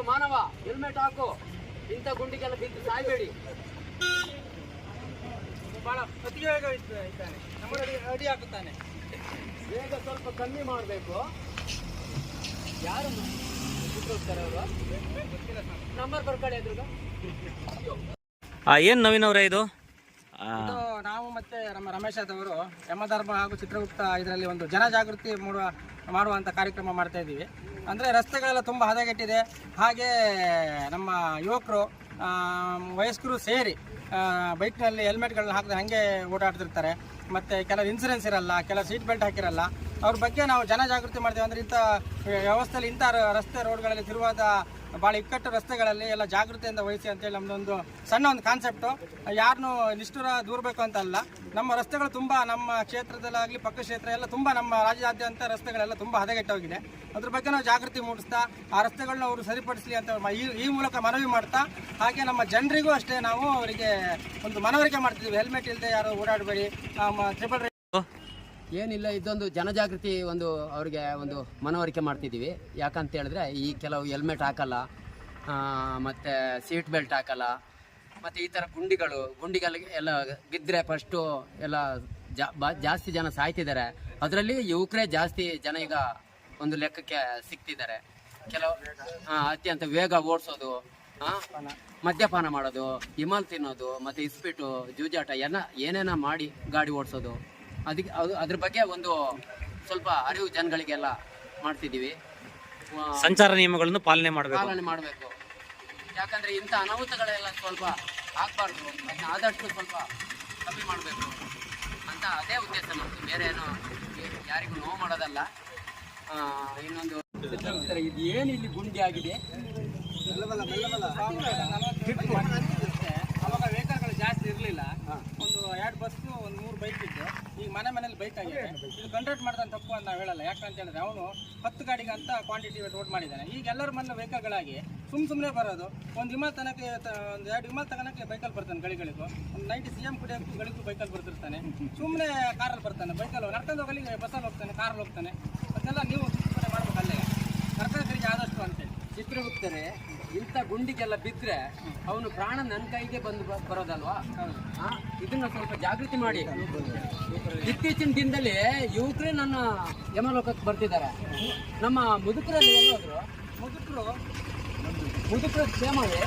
ಮಾನವ ಹೆಲ್ಮೆಟ್ ಹಾಕು, ಇಂಥ ಗುಂಡಿಗೆಲ್ಲ ಬಿದ್ದು ಸಾಯ್ಬೇಡಿ. ಬಹಳ ಅತಿ ವೇಗ ಇದ್ದಾನೆ, ನಮ್ಮ ಅಡಿ ಹಾಕುತ್ತಾನೆ. ವೇಗ ಸ್ವಲ್ಪ ಕಮ್ಮಿ ಮಾಡಬೇಕು. ಯಾರು ಹೋಗ್ತಾರೆ ಅವರು? ನಂಬರ್ ಬರ್ಕೊಳ್ಳಿ ಎದುರುಗ. ಏನು ನವೀನ್ ಅವರೇ ಇದು? ನಾವು ಮತ್ತೆ ನಮ್ಮ ರಮೇಶ್ ಅವರು ಯಮಧರ್ಮ ಹಾಗೂ ಚಿತ್ರಗುಪ್ತ ಇದರಲ್ಲಿ ಒಂದು ಜನಜಾಗೃತಿ ಮಾಡುವಂಥ ಕಾರ್ಯಕ್ರಮ ಮಾಡ್ತಾ ಇದ್ದೀವಿ. ಅಂದರೆ ರಸ್ತೆಗಳೆಲ್ಲ ತುಂಬ ಹದಗೆಟ್ಟಿದೆ. ಹಾಗೆ ನಮ್ಮ ಯುವಕರು ವಯಸ್ಕರು ಸೇರಿ ಬೈಕ್ನಲ್ಲಿ ಹೆಲ್ಮೆಟ್ಗಳನ್ನ ಹಾಕಿದ್ರೆ ಹಾಗೆ ಓಡಾಡ್ತಿರ್ತಾರೆ. ಮತ್ತು ಕೆಲವು ಇನ್ಸೂರೆನ್ಸ್ ಇರಲ್ಲ, ಕೆಲವು ಸೀಟ್ ಬೆಲ್ಟ್ ಹಾಕಿರಲ್ಲ. ಅವ್ರ ಬಗ್ಗೆ ನಾವು ಜನಜಾಗೃತಿ ಮಾಡ್ತೇವೆ. ಅಂದರೆ ಇಂಥ ವ್ಯವಸ್ಥೆಯಲ್ಲಿ ಇಂಥ ರಸ್ತೆ ರೋಡ್ಗಳಲ್ಲಿ ತಿರುವಾದ ಭಾಳ ಇಕ್ಕಟ್ಟು ರಸ್ತೆಗಳಲ್ಲಿ ಎಲ್ಲ ಜಾಗೃತಿಯಿಂದ ವಹಿಸಿ ಅಂತೇಳಿ ನಮ್ಮದೊಂದು ಸಣ್ಣ ಒಂದು ಕಾನ್ಸೆಪ್ಟು. ಯಾರನ್ನೂ ನಿಷ್ಠುರ ದೂರಬೇಕು ಅಂತಲ್ಲ, ನಮ್ಮ ರಸ್ತೆಗಳು ತುಂಬ ನಮ್ಮ ಕ್ಷೇತ್ರದಲ್ಲಾಗಲಿ ಪಕ್ಕ ಕ್ಷೇತ್ರ ಎಲ್ಲ ತುಂಬ ನಮ್ಮ ರಾಜ್ಯಾದ್ಯಂತ ರಸ್ತೆಗಳೆಲ್ಲ ತುಂಬ ಹದಗೆಟ್ಟೋಗಿದೆ. ಅದ್ರ ಬಗ್ಗೆ ನಾವು ಜಾಗೃತಿ ಮೂಡಿಸ್ತಾ ಆ ರಸ್ತೆಗಳನ್ನ ಅವರು ಸರಿಪಡಿಸಲಿ ಅಂತ ಈ ಮೂಲಕ ಮನವಿ ಮಾಡ್ತಾ, ಹಾಗೆ ನಮ್ಮ ಜನರಿಗೂ ಅಷ್ಟೇ ನಾವು ಅವರಿಗೆ ಒಂದು ಮನವರಿಕೆ ಮಾಡ್ತಿದ್ದೀವಿ. ಹೆಲ್ಮೆಟ್ ಇಲ್ಲದೆ ಯಾರು ಓಡಾಡಬೇಡಿ, ಟ್ರಿಪಲ್ ಏನಿಲ್ಲ, ಇದೊಂದು ಜನಜಾಗೃತಿ ಒಂದು ಅವರಿಗೆ ಒಂದು ಮನವರಿಕೆ ಮಾಡ್ತಿದ್ದೀವಿ. ಯಾಕಂತ ಹೇಳಿದ್ರೆ ಈ ಕೆಲವು ಹೆಲ್ಮೆಟ್ ಹಾಕಲ್ಲ, ಮತ್ತು ಸೀಟ್ ಬೆಲ್ಟ್ ಹಾಕಲ್ಲ, ಮತ್ತು ಈ ಥರ ಗುಂಡಿಗಳಿಗೆ ಎಲ್ಲ ಬಿದ್ದರೆ ಫಸ್ಟು ಎಲ್ಲ ಜಾಸ್ತಿ ಜನ ಸಾಯ್ತಿದ್ದಾರೆ. ಅದರಲ್ಲಿ ಯುವಕರೇ ಜಾಸ್ತಿ ಜನ ಈಗ ಒಂದು ಲೆಕ್ಕಕ್ಕೆ ಸಿಗ್ತಿದ್ದಾರೆ. ಕೆಲವು ಅತ್ಯಂತ ವೇಗ ಓಡಿಸೋದು, ಮದ್ಯಪಾನ ಮಾಡೋದು, ಹಿಮಾಲ್ ತಿನ್ನೋದು, ಮತ್ತು ಇಸ್ಪೀಟು, ಜೂಜಾಟ ಏನೇನ ಮಾಡಿ ಗಾಡಿ ಓಡಿಸೋದು. ಅದ್ರ ಬಗ್ಗೆ ಒಂದು ಸ್ವಲ್ಪ ಅರಿವು ಜನಗಳಿಗೆಲ್ಲ ಮಾಡ್ತಿದ್ದೀವಿ. ಸಂಚಾರ ನಿಯಮಗಳನ್ನು ಪಾಲನೆ ಮಾಡಬೇಕು. ಯಾಕಂದರೆ ಇಂಥ ಅನಾಹುತಗಳೆಲ್ಲ ಸ್ವಲ್ಪ ಆಗಬಾರ್ದು, ಅದನ್ನ ಆದಷ್ಟು ಸ್ವಲ್ಪ ಕಮ್ಮಿ ಮಾಡಬೇಕು ಅಂತ ಅದೇ ಉದ್ದೇಶ ನಮ್ಮದು. ಬೇರೆ ಏನೋ ಯಾರಿಗೂ ನೋವು ಮಾಡೋದಲ್ಲ. ಇನ್ನೊಂದು ಇದು ಏನು ಇಲ್ಲಿ ಗುಂಡಿ ಆಗಿದೆ, ಅವಾಗ ವೆಹಿಕಲ್ಗಳು ಜಾಸ್ತಿ ಇರಲಿಲ್ಲ. ಒಂದು 2 ಬಸ್ಸು, ಒಂದು 3 ಬೈಕ್ ಇದ್ದು, ಈಗ ಮನೇಲಿ ಬೈಕ್ ಆಗಿದೆ. ಇದು ಕಂಟ್ರೋಲ್ ಮಾಡ್ತಾನೆ ತಪ್ಪು ಅಂತ ನಾವು ಹೇಳಲ್ಲ. ಯಾಕಂತ ಹೇಳಿದ್ರೆ ಅವನು 10 ಗಾಡಿಗೆ ಅಂತ ಕ್ವಾಂಟಿಟಿ ರೋಡ್ ಮಾಡಿದ್ದಾನೆ. ಈಗ ಎಲ್ಲರ ಮನೆ ವೆಹಿಕಲ್ಗಳಾಗಿ ಸುಮ್ಮನೆ ಬರೋದು. ಒಂದು ವಿಮಾನ ತನಕ್ಕೆ ಒಂದು 2 ವಿಮಾನ ತಗೋಣಕ್ಕೆ ಬೈಕಲ್ಲಿ ಬರ್ತಾನೆ ಗಳಿಗೂ. ಒಂದು 90 CM ಕುಡಿಯೋಕ್ಕೂ ಗಳಿಗೂ ಬೈಕಲ್ಲಿ ಬರ್ತಿರ್ತಾನೆ. ಸುಮ್ಮನೆ ಕಾರಲ್ಲಿ ಬರ್ತಾನೆ, ಬೈಕಲ್ಲಿ ನಡ್ಕೊಂಡು ಹೋಗಲಿ, ಬಸ್ಸಲ್ಲಿ ಹೋಗ್ತಾನೆ, ಕಾರಲ್ಲಿ ಹೋಗ್ತಾನೆ. ಅದನ್ನೆಲ್ಲ ನೀವು ಸೂಚನೆ ಮಾಡ್ಬೇಕಲ್ಲೇ, ಕರ್ಕರಿಗೆ ಆದಷ್ಟು ಅಂತೇಳಿ. ಚಿತ್ರಗುಪ್ತರೆ ಇಂಥ ಗುಂಡಿಗೆಲ್ಲ ಬಿದ್ದರೆ ಅವನು ಪ್ರಾಣ ನನ್ನ ಕೈಗೆ ಬರೋದಲ್ವಾ? ಇದನ್ನ ಸ್ವಲ್ಪ ಜಾಗೃತಿ ಮಾಡಿ. ಇತ್ತೀಚಿನ ದಿನದಲ್ಲಿ ಯುವಕರೇ ನನ್ನ ಯಮಲೋಕಕ್ಕೆ ಬರ್ತಿದ್ದಾರೆ. ನಮ್ಮ ಮುದುಕರಲ್ಲಿ ಎಲ್ಲೋದ್ರು, ಮುದುಕರು ಕ್ಷೇಮವೇ